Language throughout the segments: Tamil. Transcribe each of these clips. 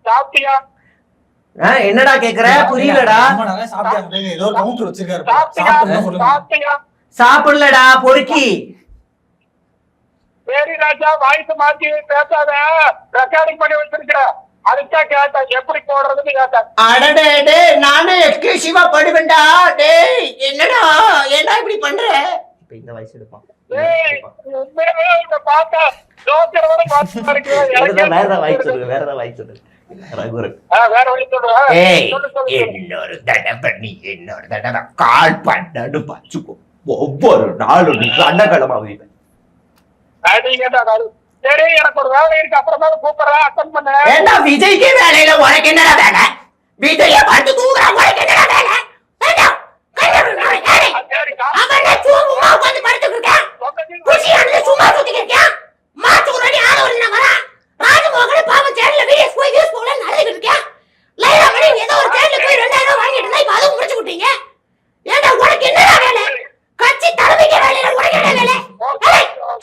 சாப்பிட்டியா? என்னடா கேக்குற? புரியலடா. ஏதோ ஒரு கவுண்டர் வச்சிருக்காரு. சாப்பிடலடா பொறுக்கி. சரி ராஜா, வாய்ஸ் மாத்தி பேசாத, ரெக்கார்டிங் பண்ணி வச்சிருக்க. அதுதான் கேட்டேன், எப்படி போடுறதுன்னு கேட்டேன். அடடே, நானே எக்ஸ்க்ளூசிவா படுவேன்டா. டேய் என்னடா ஏன்டா இப்படி பண்ற? இப்ப இந்த வாய்ஸ் எடுப்பான். உண்மையாவே உன்னை பார்த்தா ஜோக்கரோட பார்த்து வேற ஏதாவது வாய்ஸ் சொல்லுங்க, வேற ஏதாவது வாய்ஸ் சொல்லுங்க. வேற வழி இன்னொரு தடவை கால் பண்ணு பச்சுக்கோ. ஒவ்வொரு நாளும் நீ அண்ணக்கிழமை வைப்பேன். சரி, எனக்கு ஒரு வேலை இருக்கு, அப்புறமா கூப்பிடுறேன், அட்டன் பண்ண. ஏண்டா விஜய்க்கு வேலையில உனக்கு என்னடா வேலை? விஜய பார்த்து தூங்குற உனக்கு என்னடா வேலை? சும்மா சுத்திக்கிட்டு மாத்துக்குறடி ஆள வரணும். ராஜமோகன பாவம் சேனல்ல வீடியோஸ் போய் வியூஸ் போகல நடந்துட்டு இருக்கேன். லைலா மணி ஏதோ ஒரு சேனல்ல போய் 2000 வாங்கிட்டு இருந்தா இப்ப அதுவும் முடிச்சு விட்டீங்க. ஏண்டா உனக்கு என்னடா வேலை? கட்சி தலைமைக்கு வேலையில உனக்கு என்ன வேலை?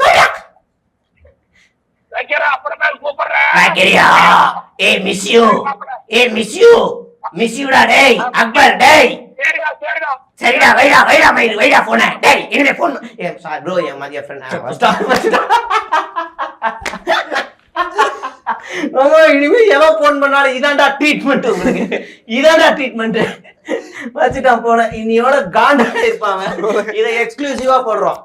சொல்லுடா. வைக்கிறேன், அப்புறமா கூப்பிடுறேன். வைக்கிறியா? மிஸ் யூ டேய் அக்பர் டேய். சரிடா வைடா போன. டேய் என்னடா போன்? ப்ரோ என் மதிய ஃப்ரெண்ட் இனிமே எவன் போன் பண்ணாலும் இதான்டா ட்ரீட்மெண்ட். உங்களுக்கு இதான்டா ட்ரீட்மெண்ட். வச்சுட்டான் போன. இன்னையோட காண்டா இருப்பாங்க. இதை எக்ஸ்க்ளூசிவா போடுறோம்.